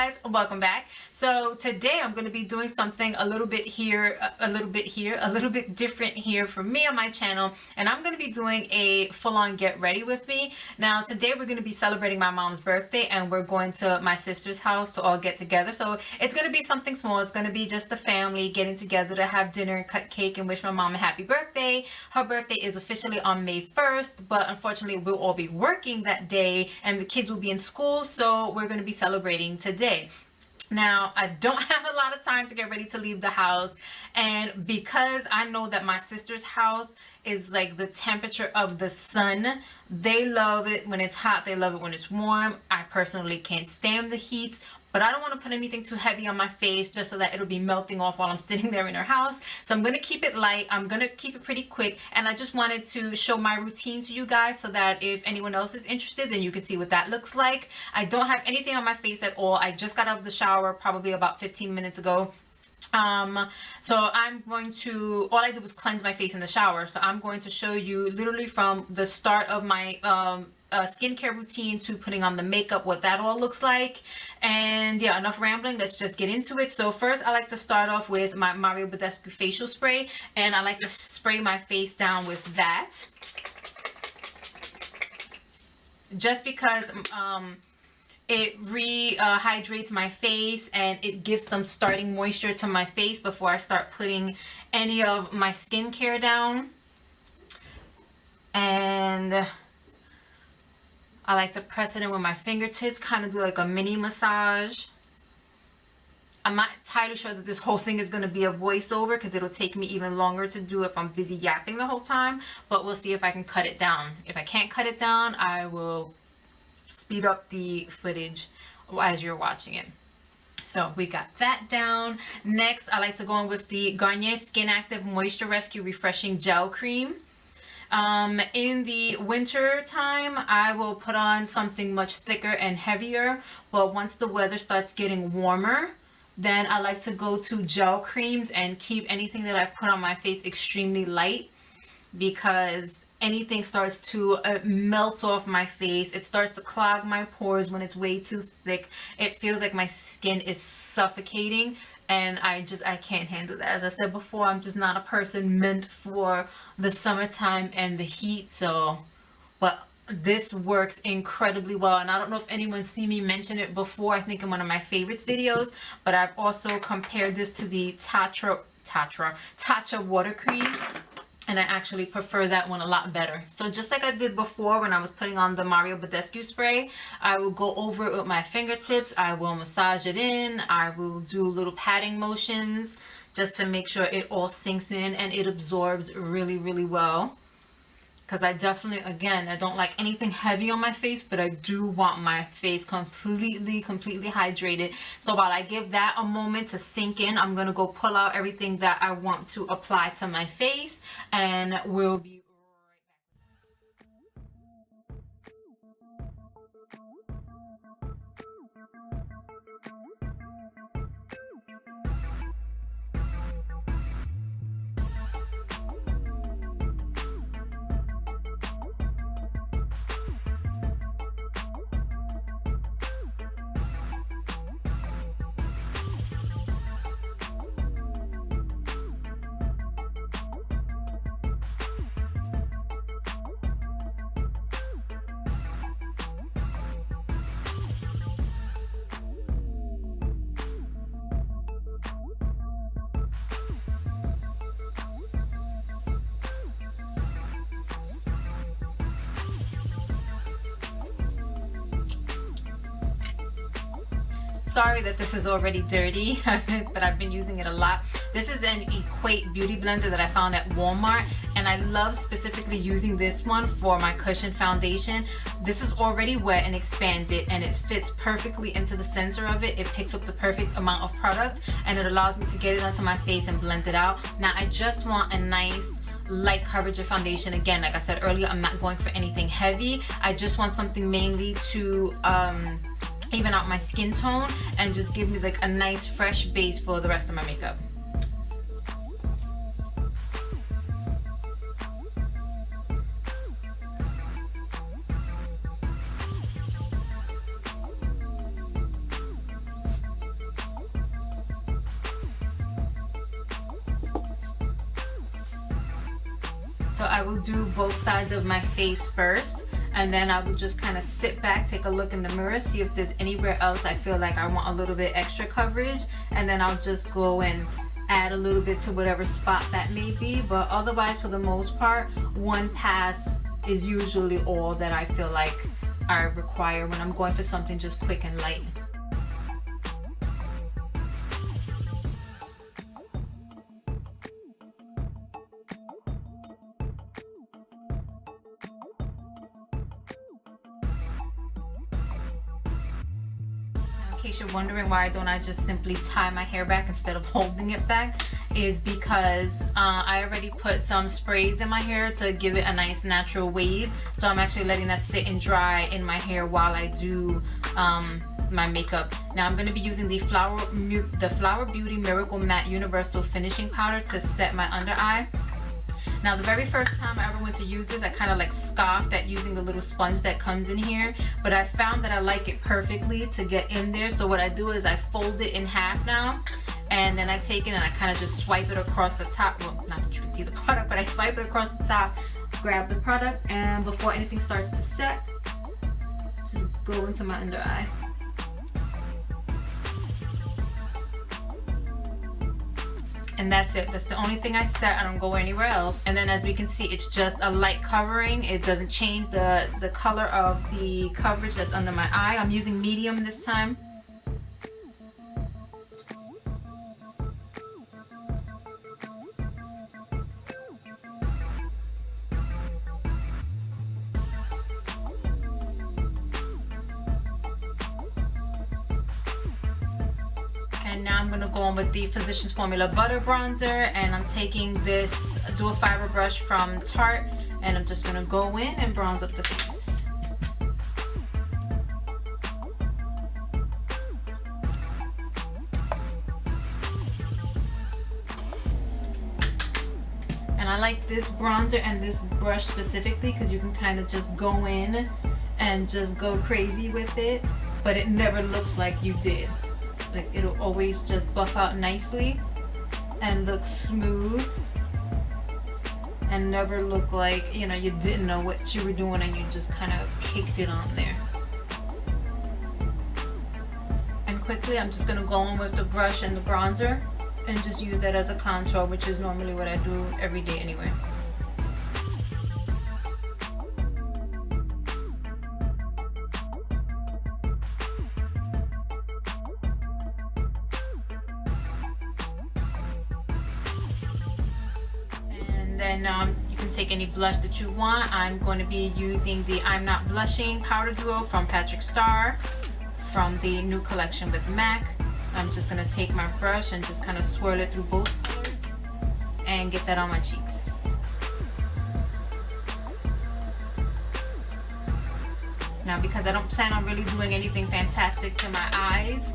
guys, welcome back. So today I'm going to be doing something a little bit different here for me on my channel, and I'm going to be doing a full-on get ready with me. Now today we're going to be celebrating my mom's birthday, and we're going to my sister's house to all get together. So it's going to be something small. It's going to be just the family getting together to have dinner and cut cake and wish my mom a happy birthday. Her birthday is officially on May 1st, but unfortunately we'll all be working that day and the kids will be in school, so we're going to be celebrating today. Now, I don't have a lot of time to get ready to leave the house, and because I know that my sister's house is like the temperature of the sun, they love it when it's hot, they love it when it's warm. I personally can't stand the heat, but I don't want to put anything too heavy on my face just so that it'll be melting off while I'm sitting there in her house. So I'm going to keep it light. I'm going to keep it pretty quick. And I just wanted to show my routine to you guys so that if anyone else is interested, then you can see what that looks like. I don't have anything on my face at all. I just got out of the shower probably about 15 minutes ago. So I'm going to, all I did was cleanse my face in the shower. So I'm going to show you literally from the start of my skincare routine to putting on the makeup, what that all looks like. And yeah, enough rambling, let's just get into it. So first I like to start off with my bhCosmetics facial spray, and I like to spray my face down with that just because it rehydrates my face and it gives some starting moisture to my face before I start putting any of my skincare down. And I like to press it in with my fingertips, kind of do like a mini massage. I'm not entirely sure that this whole thing is going to be a voiceover because it'll take me even longer to do if I'm busy yapping the whole time, but we'll see if I can cut it down. If I can't cut it down, I will speed up the footage as you're watching it. So we got that down. Next, I like to go in with the Garnier Skin Active Moisture Rescue Refreshing Gel Cream. In the winter time, I will put on something much thicker and heavier, but once the weather starts getting warmer, then I like to go to gel creams and keep anything that I put on my face extremely light, because anything starts to melt off my face. It starts to clog my pores when it's way too thick. It feels like my skin is suffocating, and I can't handle that. As I said before, I'm just not a person meant for the summertime and the heat. So, but this works incredibly well, and I don't know if anyone's seen me mention it before, I think in one of my favorites videos, but I've also compared this to the Tatcha water cream, and I actually prefer that one a lot better. So just like I did before when I was putting on the bhCosmetics spray, I will go over it with my fingertips. I will massage it in. I will do little patting motions just to make sure it all sinks in and it absorbs really, really well. Because I definitely, again, I don't like anything heavy on my face, but I do want my face completely hydrated. So while I give that a moment to sink in, I'm going to go pull out everything that I want to apply to my face, and we'll be sorry that this is already dirty, but I've been using it a lot. This is an Equate beauty blender that I found at Walmart, and I love specifically using this one for my cushion foundation. This is already wet and expanded, and it fits perfectly into the center of it. It picks up the perfect amount of product, and it allows me to get it onto my face and blend it out. Now I just want a nice light coverage of foundation. Again, like I said earlier, I'm not going for anything heavy. I just want something mainly to even out my skin tone and just give me like a nice fresh base for the rest of my makeup. So I will do both sides of my face first, and then I will just kind of sit back, take a look in the mirror, see if there's anywhere else I feel like I want a little bit extra coverage, and then I'll just go and add a little bit to whatever spot that may be. But otherwise, for the most part, one pass is usually all that I feel like I require when I'm going for something just quick and light. In case you're wondering why don't I just simply tie my hair back instead of holding it back, is because I already put some sprays in my hair to give it a nice natural wave. So I'm actually letting that sit and dry in my hair while I do my makeup. Now I'm going to be using the Flower Beauty Miracle Matte Universal Finishing Powder to set my under eye. Now the very first time I ever went to use this, I kind of like scoffed at using the little sponge that comes in here, but I found that I like it perfectly to get in there. So what I do is I fold it in half now, and then I take it and I kind of just swipe it across the top. Well, not that you can see the product, but I swipe it across the top, grab the product, and before anything starts to set, just go into my under eye. And that's it. That's the only thing I set. I don't go anywhere else. And then as we can see, it's just a light covering. It doesn't change the color of the coverage that's under my eye. I'm using medium this time. And now I'm going to go on with the Physicians Formula Butter Bronzer, and I'm taking this dual fiber brush from Tarte, and I'm just going to go in and bronze up the face. And I like this bronzer and this brush specifically because you can kind of just go in and just go crazy with it, but it never looks like you did. Like, it'll always just buff out nicely and look smooth and never look like, you know, you didn't know what you were doing and you just kind of kicked it on there. And quickly, I'm just going to go on with the brush and the bronzer and just use that as a contour, which is normally what I do every day anyway. Then you can take any blush that you want. I'm going to be using the I'm Not Blushing Powder Duo from Patrick Starr from the new collection with MAC. I'm just going to take my brush and just kind of swirl it through both colors and get that on my cheeks. Now, because I don't plan on really doing anything fantastic to my eyes,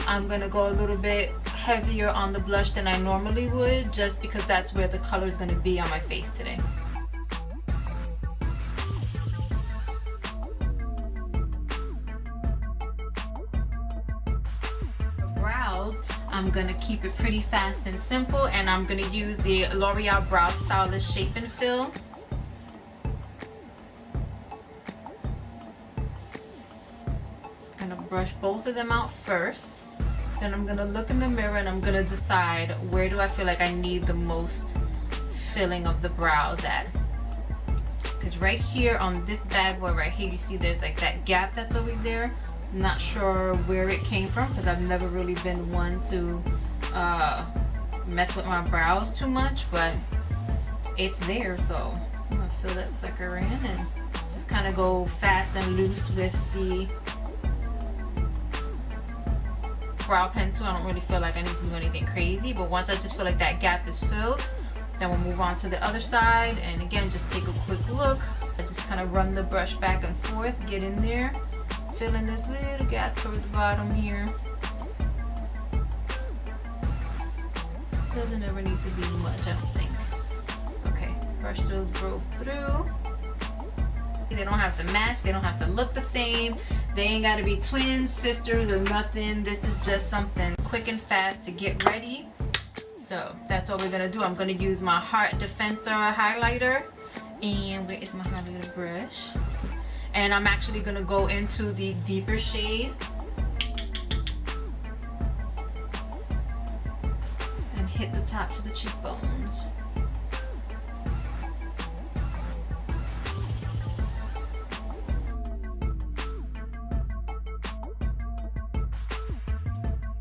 I'm going to go a little bit heavier on the blush than I normally would, just because that's where the color is going to be on my face today. For brows, I'm going to keep it pretty fast and simple, and I'm going to use the L'Oreal Brow Stylist Shape and Fill. I'm going to brush both of them out first. Then I'm going to look in the mirror and I'm going to decide where do I feel like I need the most filling of the brows at. Because right here on this bad boy right here, you see there's like that gap that's always there. I'm not sure where it came from because I've never really been one to mess with my brows too much, but it's there. So I'm going to fill that sucker in and just kind of go fast and loose with the brow pencil. I don't really feel like I need to do anything crazy, but once I just feel like that gap is filled, then we'll move on to the other side, and again, just take a quick look. I just kind of run the brush back and forth, get in there, fill in this little gap toward the bottom here. Doesn't ever need to be much, I don't think. Okay, brush those both through. They don't have to match, they don't have to look the same. They ain't gotta be twins, sisters, or nothing. This is just something quick and fast to get ready So that's what we're gonna do. I'm gonna use my Heart Defensor highlighter, and where is my highlighter brush? And I'm actually gonna go into the deeper shade and hit the tops of the cheekbones.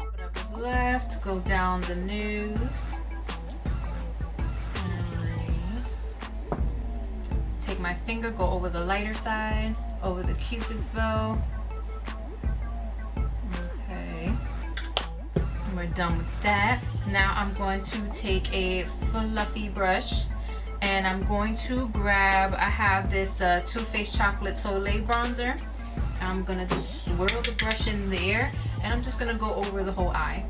Whatever's left, go down the nose. Take my finger, go over the lighter side, over the Cupid's bow. Okay, and we're done with that. Now I'm going to take a fluffy brush and I'm going to grab, I have this Too Faced Chocolate Soleil bronzer. I'm gonna just swirl the brush in there and I'm just gonna go over the whole eye.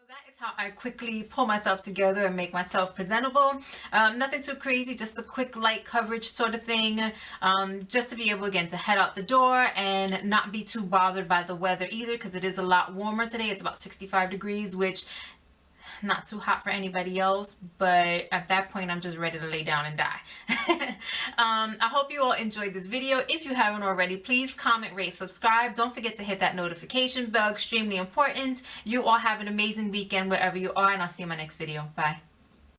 That is how I quickly pull myself together and make myself presentable. Nothing too crazy, just a quick light coverage sort of thing, just to be able, again, to head out the door and not be too bothered by the weather either, because it is a lot warmer today. It's about 65 degrees, which not too hot for anybody else, but at that point I'm just ready to lay down and die. I hope you all enjoyed this video. If you haven't already, please comment, rate, subscribe. Don't forget to hit that notification bell, extremely important. You all have an amazing weekend wherever you are, and I'll see you in my next video. Bye.